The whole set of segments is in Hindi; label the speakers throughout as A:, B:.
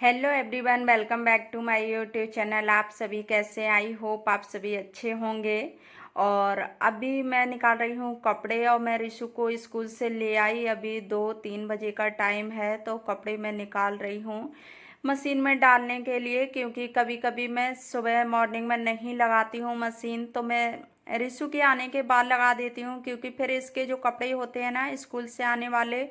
A: Hello everyone, welcome back to my YouTube channel. आप सभी कैसे हैं? आई होप आप सभी अच्छे होंगे। और अभी मैं निकाल रही हूँ कपड़े और मैं रिशु को स्कूल से ले आई। अभी 2-3 बजे का टाइम है तो कपड़े मैं निकाल रही हूँ मशीन में डालने के लिए, क्योंकि कभी कभी मैं सुबह मॉर्निंग में नहीं लगाती हूँ मशीन, तो मैं रिशु के आने के बाद लगा देती हूँ, क्योंकि फिर इसके जो कपड़े होते हैं ना स्कूल से आने वाले,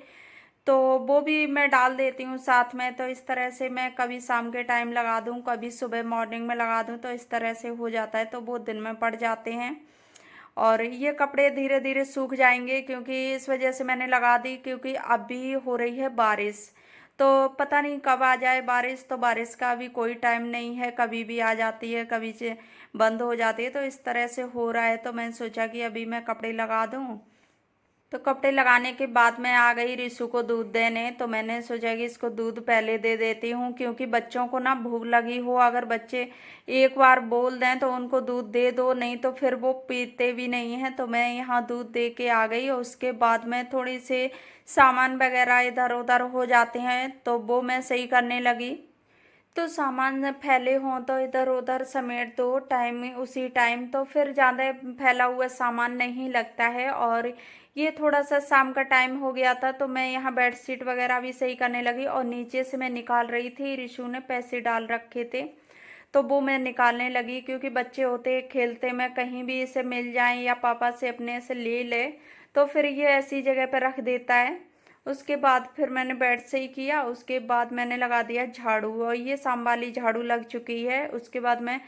A: तो वो भी मैं डाल देती हूँ साथ में। तो इस तरह से मैं कभी शाम के टाइम लगा दूँ, कभी सुबह मॉर्निंग में लगा दूँ, तो इस तरह से हो जाता है, तो वो दिन में पड़ जाते हैं। और ये कपड़े धीरे धीरे सूख जाएंगे, क्योंकि इस वजह से मैंने लगा दी, क्योंकि अभी हो रही है बारिश, तो पता नहीं कब आ जाए बारिश। तो बारिश का अभी कोई टाइम नहीं है, कभी भी आ जाती है, कभी से बंद हो जाती है, तो इस तरह से हो रहा है। तो मैंने सोचा कि अभी मैं कपड़े लगा दूँ। तो कपड़े लगाने के बाद मैं आ गई रिशु को दूध देने। तो मैंने सोचा कि इसको दूध पहले दे देती हूँ, क्योंकि बच्चों को ना भूख लगी हो, अगर बच्चे एक बार बोल दें तो उनको दूध दे दो, नहीं तो फिर वो पीते भी नहीं हैं। तो मैं यहाँ दूध दे के आ गई और उसके बाद मैं थोड़ी से सामान वगैरह इधर उधर हो जाते हैं तो वो मैं सही करने लगी। तो सामान फैले हों तो इधर उधर समेट दो टाइम में, उसी टाइम, तो फिर ज़्यादा फैला हुआ सामान नहीं लगता है। और ये थोड़ा सा शाम का टाइम हो गया था तो मैं यहाँ बेडशीट वगैरह भी सही करने लगी, और नीचे से मैं निकाल रही थी, रिशु ने पैसे डाल रखे थे तो वो मैं निकालने लगी, क्योंकि बच्चे होते खेलते में कहीं भी इसे मिल जाएं या पापा से अपने से ले ले, तो फिर ये ऐसी जगह पर रख देता है। उसके बाद फिर मैंने बेड से ही किया, उसके बाद मैंने लगा दिया झाड़ू, और ये शाम वाली झाड़ू लग चुकी है। उसके बाद मैं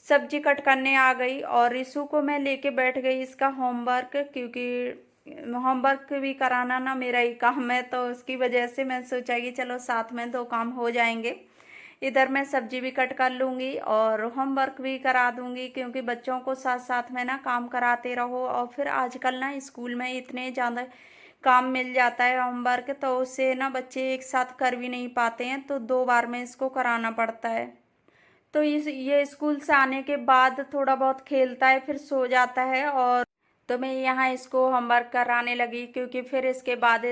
A: सब्जी कट करने आ गई और रिशु को मैं लेके बैठ गई इसका होमवर्क, क्योंकि होमवर्क भी कराना ना मेरा ही काम है, तो उसकी वजह से मैं सोचा कि चलो साथ में दो काम हो जाएंगे। इधर मैं सब्जी भी कट कर लूँगी और होमवर्क भी करा दूँगी, क्योंकि बच्चों को साथ साथ में ना काम कराते रहो। और फिर आजकल ना स्कूल में इतने ज़्यादा काम मिल जाता है होमवर्क, तो उससे ना बच्चे एक साथ कर भी नहीं पाते हैं, तो 2 बार में इसको कराना पड़ता है। तो इस ये स्कूल से आने के बाद थोड़ा बहुत खेलता है, फिर सो जाता है। और तो मैं यहाँ इसको होमवर्क कराने लगी, क्योंकि फिर इसके बाद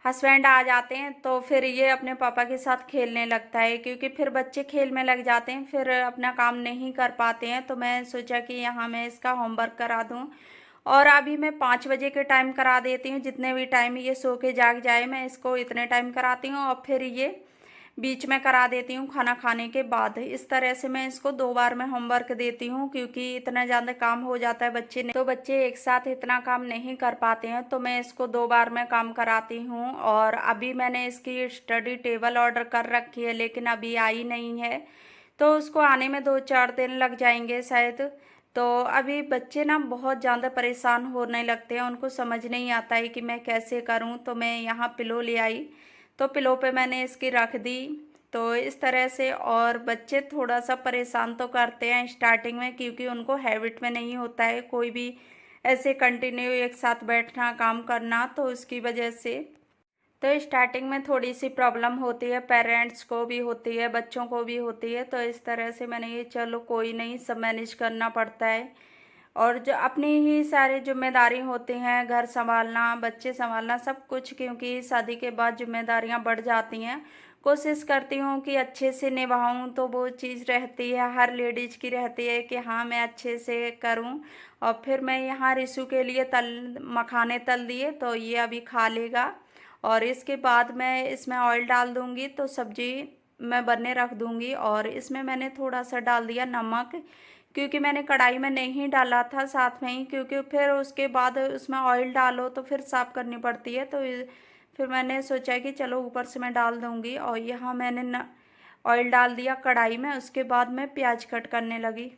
A: हस्बैंड आ जाते हैं तो फिर ये अपने पापा के साथ खेलने लगता है, क्योंकि फिर बच्चे खेल में लग जाते हैं, फिर अपना काम नहीं कर पाते हैं। तो मैं सोचा कि यहाँ मैं इसका होमवर्क करा दूँ। और अभी मैं 5 बजे के टाइम करा देती हूँ, जितने भी टाइम ये सो के जाग जाए मैं इसको इतने टाइम कराती हूँ, और फिर ये बीच में करा देती हूँ खाना खाने के बाद। इस तरह से मैं इसको 2 बार में होमवर्क देती हूँ, क्योंकि इतना ज़्यादा काम हो जाता है बच्चे ने, तो बच्चे एक साथ इतना काम नहीं कर पाते हैं, तो मैं इसको 2 बार में काम कराती हूँ। और अभी मैंने इसकी स्टडी टेबल ऑर्डर कर रखी है, लेकिन अभी आई नहीं है, तो उसको आने में 2-4 दिन लग जाएंगे शायद। तो अभी बच्चे ना बहुत ज़्यादा परेशान होने लगते हैं, उनको समझ नहीं आता है कि मैं कैसे करूं। तो मैं यहाँ पिलो ले आई, तो पिलो पे मैंने इसकी रख दी। तो इस तरह से, और बच्चे थोड़ा सा परेशान तो करते हैं स्टार्टिंग में, क्योंकि उनको हैबिट में नहीं होता है कोई भी ऐसे कंटिन्यू एक साथ बैठना काम करना, तो उसकी वजह से तो स्टार्टिंग में थोड़ी सी प्रॉब्लम होती है, पेरेंट्स को भी होती है, बच्चों को भी होती है। तो इस तरह से मैंने ये चलो कोई नहीं, सब मैनेज करना पड़ता है। और जो अपनी ही सारी जिम्मेदारी होती हैं, घर संभालना, बच्चे संभालना, सब कुछ, क्योंकि शादी के बाद जिम्मेदारियां बढ़ जाती हैं। कोशिश करती हूँ कि अच्छे से निभाऊं, तो वो चीज़ रहती है, हर लेडीज की रहती है कि हाँ मैं अच्छे से करूं। और फिर मैं यहाँ रिशु के लिए मखाने तल दिए, तो ये अभी खा लेगा। और इसके बाद मैं इसमें ऑयल डाल दूंगी, तो सब्जी मैं बनने रख दूंगी। और इसमें मैंने थोड़ा सा डाल दिया नमक, क्योंकि मैंने कढ़ाई में नहीं डाला था साथ में ही, क्योंकि फिर उसके बाद उसमें ऑयल डालो तो फिर साफ़ करनी पड़ती है। तो फिर मैंने सोचा कि चलो ऊपर से मैं डाल दूंगी। और यहाँ मैंने ऑयल डाल दिया कढ़ाई में, उसके बाद मैं प्याज कट करने लगी।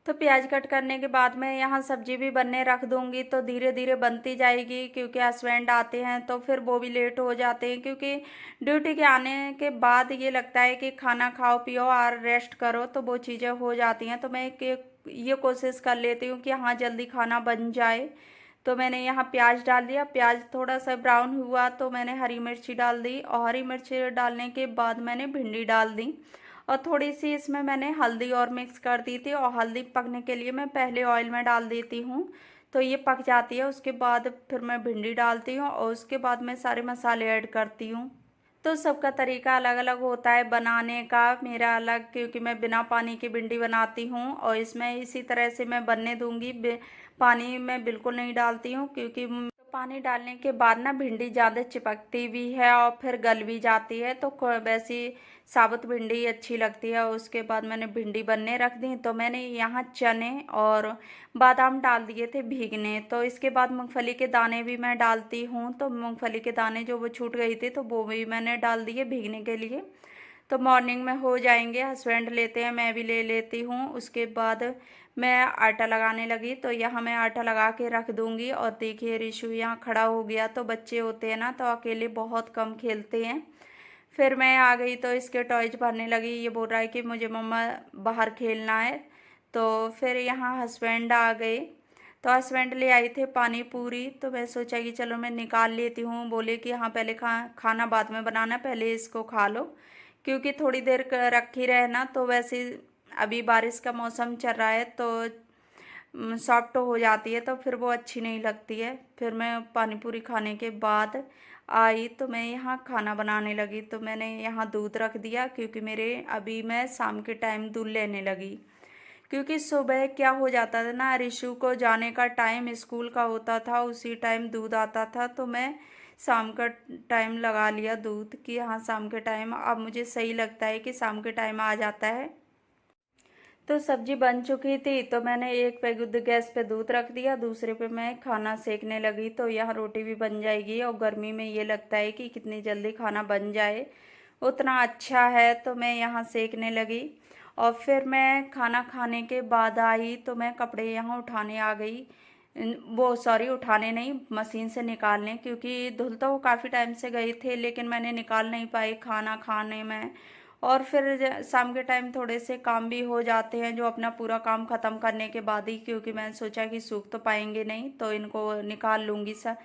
A: तो प्याज कट करने के बाद मैं यहाँ सब्जी भी बनने रख दूंगी, तो धीरे धीरे बनती जाएगी, क्योंकि हस्बैंड आते हैं तो फिर वो भी लेट हो जाते हैं, क्योंकि ड्यूटी के आने के बाद ये लगता है कि खाना खाओ पियो और रेस्ट करो, तो वो चीज़ें हो जाती हैं। तो मैं ये कोशिश कर लेती हूँ कि हाँ जल्दी खाना बन जाए। तो मैंने यहाँ प्याज डाल दिया, प्याज थोड़ा सा ब्राउन हुआ तो मैंने हरी मिर्ची डाल दी, और हरी मिर्ची डालने के बाद मैंने भिंडी डाल दी, और थोड़ी सी इसमें मैंने हल्दी और मिक्स कर दी थी। और हल्दी पकने के लिए मैं पहले ऑयल में डाल देती हूँ, तो ये पक जाती है। उसके बाद फिर मैं भिंडी डालती हूँ और उसके बाद मैं सारे मसाले ऐड करती हूँ। तो सबका तरीका अलग-अलग होता है बनाने का, मेरा अलग, क्योंकि मैं बिना पानी की भिंडी बनाती हूँ और इसमें इसी तरह से मैं बनने दूँगी। पानी मैं बिल्कुल नहीं डालती हूँ, क्योंकि पानी डालने के बाद ना भिंडी ज़्यादा चिपकती भी है और फिर गल भी जाती है, तो वैसी साबुत भिंडी अच्छी लगती है। उसके बाद मैंने भिंडी बनने रख दी, तो मैंने यहाँ चने और बादाम डाल दिए थे भीगने। तो इसके बाद मूंगफली के दाने भी मैं डालती हूँ, तो मूंगफली के दाने जो वो छूट गई थी तो वो भी मैंने डाल दिए भीगने के लिए। तो मॉर्निंग में हो जाएंगे, हस्बैंड लेते हैं, मैं भी ले लेती हूँ। उसके बाद मैं आटा लगाने लगी, तो यहाँ मैं आटा लगा के रख दूँगी। और देखिए रिशु यहाँ खड़ा हो गया, तो बच्चे होते हैं ना तो अकेले बहुत कम खेलते हैं। फिर मैं आ गई तो इसके टॉयज भरने लगी, ये बोल रहा है कि मुझे मम्मा बाहर खेलना है। तो फिर यहाँ हस्बैंड आ गए, तो हस्बैंड ले आए थे पानी पूरी, तो मैं सोचा कि चलो मैं निकाल लेती हूँ। बोले कि हाँ पहले खाना बाद में बनाना, पहले इसको खा लो, क्योंकि थोड़ी देर रखी रहे ना तो वैसे अभी बारिश का मौसम चल रहा है तो सॉफ्ट हो जाती है, तो फिर वो अच्छी नहीं लगती है। फिर मैं पानी पूरी खाने के बाद आई तो मैं यहाँ खाना बनाने लगी। तो मैंने यहाँ दूध रख दिया, क्योंकि मेरे अभी मैं शाम के टाइम दूध लेने लगी, क्योंकि सुबह क्या हो जाता था ना, रिशु को जाने का टाइम स्कूल का होता था, उसी टाइम दूध आता था। तो मैं शाम का टाइम लगा लिया दूध कि हाँ शाम के टाइम अब मुझे सही लगता है कि शाम के टाइम आ जाता है। तो सब्जी बन चुकी थी, तो मैंने एक पे गैस पे दूध रख दिया, दूसरे पे मैं खाना सेकने लगी। तो यहाँ रोटी भी बन जाएगी, और गर्मी में ये लगता है कि कितनी जल्दी खाना बन जाए उतना अच्छा है। तो मैं यहाँ सेकने लगी, और फिर मैं खाना खाने के बाद आई तो मैं कपड़े यहाँ उठाने आ गई। वो सॉरी, उठाने नहीं, मशीन से निकालने, क्योंकि धुल तो वो काफ़ी टाइम से गए थे लेकिन मैंने निकाल नहीं पाई खाना खाने में। और फिर शाम के टाइम थोड़े से काम भी हो जाते हैं, जो अपना पूरा काम ख़त्म करने के बाद ही, क्योंकि मैंने सोचा कि सूख तो पाएंगे नहीं, तो इनको निकाल लूँगी सर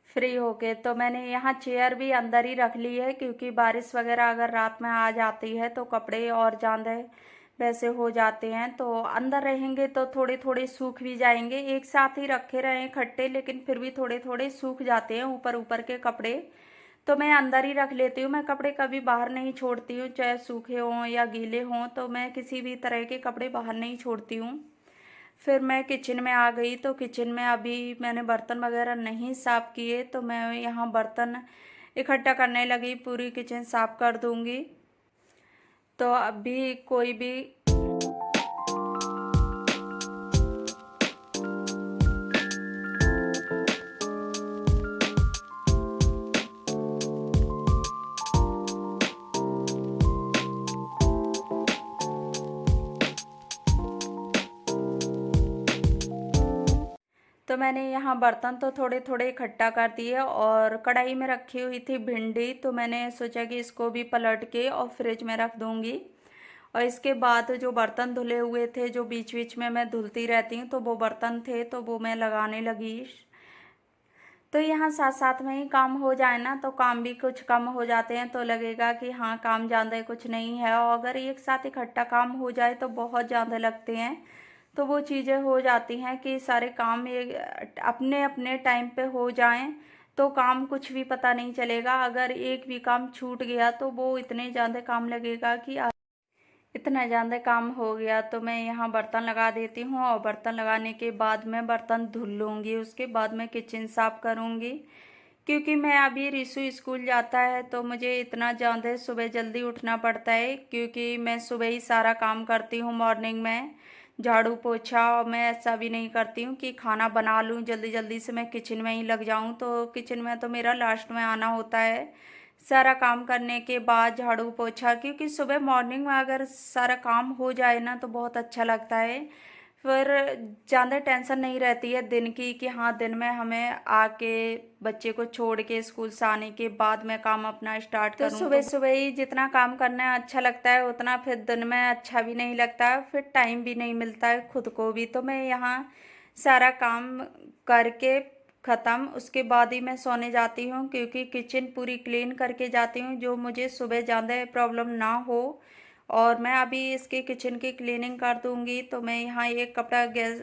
A: फ्री होके। तो मैंने यहाँ चेयर भी अंदर ही रख ली है, क्योंकि बारिश वगैरह अगर रात में आ जाती है तो कपड़े और ज़्यादा वैसे हो जाते हैं। तो अंदर रहेंगे तो थोड़े थोड़े सूख भी जाएंगे, एक साथ ही रखे रहें इकट्ठे लेकिन फिर भी थोड़े थोड़े सूख जाते हैं ऊपर ऊपर के कपड़े। तो मैं अंदर ही रख लेती हूँ, मैं कपड़े कभी बाहर नहीं छोड़ती हूँ, चाहे सूखे हों या गीले हों, तो मैं किसी भी तरह के कपड़े बाहर नहीं छोड़ती हूँ। फिर मैं किचन में आ गई, तो किचन में अभी मैंने बर्तन वगैरह नहीं साफ़ किए, तो मैं यहाँ बर्तन इकट्ठा करने लगी, पूरी किचन साफ़ कर दूँगी। तो अभी कोई भी तो मैंने यहाँ बर्तन तो थोड़े थोड़े इकट्ठा कर दिए, और कढ़ाई में रखी हुई थी भिंडी, तो मैंने सोचा कि इसको भी पलट के और फ्रिज में रख दूँगी। और इसके बाद जो बर्तन धुले हुए थे, जो बीच बीच में मैं धुलती रहती हूँ, तो वो बर्तन थे तो वो मैं लगाने लगी। तो यहाँ साथ साथ में ही काम हो जाए ना तो काम भी कुछ कम हो जाते हैं, तो लगेगा कि हाँ काम ज़्यादा कुछ नहीं है। और अगर एक साथ इकट्ठा काम हो जाए तो बहुत ज़्यादा लगते हैं, तो वो चीज़ें हो जाती हैं कि सारे काम ये अपने अपने टाइम पे हो जाएं, तो काम कुछ भी पता नहीं चलेगा। अगर एक भी काम छूट गया तो वो इतने ज़्यादा काम लगेगा कि इतना ज़्यादा काम हो गया। तो मैं यहाँ बर्तन लगा देती हूँ, और बर्तन लगाने के बाद मैं बर्तन धुल लूँगी, उसके बाद मैं किचन साफ़ करूँगी, क्योंकि मैं अभी रिशु स्कूल जाता है तो मुझे इतना ज़्यादा सुबह जल्दी उठना पड़ता है, क्योंकि मैं सुबह ही सारा काम करती हूँ मॉर्निंग में, झाड़ू पोछा। और मैं ऐसा भी नहीं करती हूँ कि खाना बना लूँ जल्दी जल्दी से मैं किचन में ही लग जाऊँ, तो किचन में तो मेरा लास्ट में आना होता है सारा काम करने के बाद, झाड़ू पोछा। क्योंकि सुबह मॉर्निंग में अगर सारा काम हो जाए ना तो बहुत अच्छा लगता है, फिर ज़्यादा टेंशन नहीं रहती है दिन की कि हाँ दिन में हमें आके बच्चे को छोड़ के स्कूल से आने के बाद मैं काम अपना स्टार्ट करूँ। तो सुबह सुबह ही जितना काम करना अच्छा लगता है उतना फिर दिन में अच्छा भी नहीं लगता है, फिर टाइम भी नहीं मिलता है खुद को भी। तो मैं यहाँ सारा काम करके ख़त्म, उसके बाद ही मैं सोने जाती हूँ, क्योंकि किचन पूरी क्लीन करके जाती हूँ, जो मुझे सुबह ज़्यादा प्रॉब्लम ना हो। और मैं अभी इसके किचन की क्लीनिंग कर दूँगी। तो मैं यहाँ एक कपड़ा गैस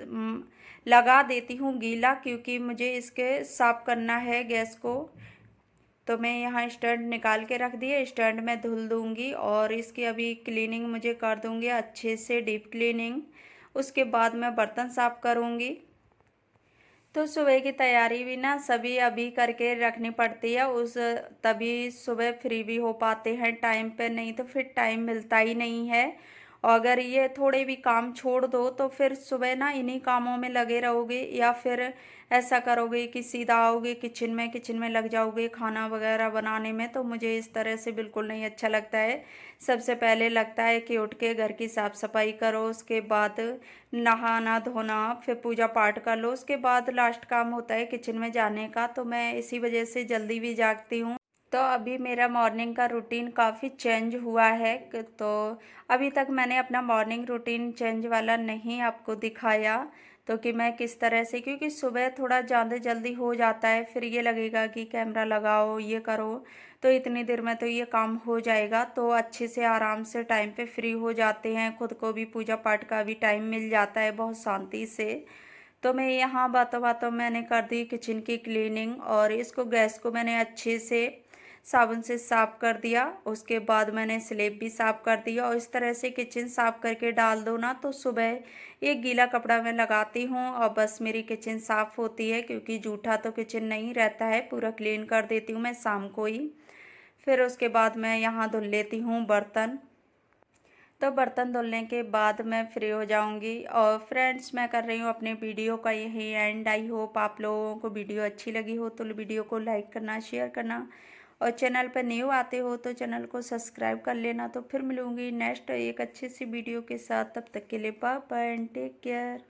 A: लगा देती हूँ गीला, क्योंकि मुझे इसके साफ़ करना है गैस को। तो मैं यहाँ स्टैंड निकाल के रख दिए, स्टैंड में धुल दूँगी और इसकी अभी क्लीनिंग मुझे कर दूँगी अच्छे से, डीप क्लीनिंग। उसके बाद मैं बर्तन साफ़ करूँगी। तो सुबह की तैयारी भी ना सभी अभी करके रखनी पड़ती है, उस तभी सुबह फ्री भी हो पाते हैं टाइम पे, नहीं तो फिर टाइम मिलता ही नहीं है। और अगर ये थोड़े भी काम छोड़ दो तो फिर सुबह ना इन्हीं कामों में लगे रहोगे, या फिर ऐसा करोगे कि सीधा आओगे किचन में लग जाओगे खाना वगैरह बनाने में, तो मुझे इस तरह से बिल्कुल नहीं अच्छा लगता है। सबसे पहले लगता है कि उठ के घर की साफ़ सफाई करो, उसके बाद नहाना धोना, फिर पूजा पाठ कर लो, उसके बाद लास्ट काम होता है किचन में जाने का। तो मैं इसी वजह से जल्दी भी जागती हूँ। तो अभी मेरा मॉर्निंग का रूटीन काफ़ी चेंज हुआ है, तो अभी तक मैंने अपना मॉर्निंग रूटीन चेंज वाला नहीं आपको दिखाया, तो कि मैं किस तरह से, क्योंकि सुबह थोड़ा ज़्यादा जल्दी हो जाता है, फिर ये लगेगा कि कैमरा लगाओ ये करो, तो इतनी देर में तो ये काम हो जाएगा, तो अच्छे से आराम से टाइम पे फ्री हो जाते हैं, खुद को भी पूजा पाठ का भी टाइम मिल जाता है बहुत शांति से। तो मैं यहाँ बातों बातों मैंने कर दी किचन की क्लीनिंग, और इसको गैस को मैंने अच्छे से साबुन से साफ़ कर दिया। उसके बाद मैंने स्लेब भी साफ़ कर दिया, और इस तरह से किचन साफ़ करके डाल दो ना, तो सुबह एक गीला कपड़ा मैं लगाती हूँ और बस मेरी किचन साफ़ होती है, क्योंकि जूठा तो किचन नहीं रहता है, पूरा क्लीन कर देती हूँ मैं शाम को ही। फिर उसके बाद मैं यहाँ धुल लेती हूँ बर्तन। तो बर्तन धुलने के बाद मैं फ्री हो जाऊंगी। और फ्रेंड्स, मैं कर रही हूँ अपने वीडियो का यही एंड। आई होप आप लोगों को वीडियो अच्छी लगी हो तो वीडियो को लाइक करना, शेयर करना, और चैनल पर न्यू आते हो तो चैनल को सब्सक्राइब कर लेना। तो फिर मिलूंगी नेक्स्ट एक अच्छी सी वीडियो के साथ, तब तक के लिए bye bye and take care.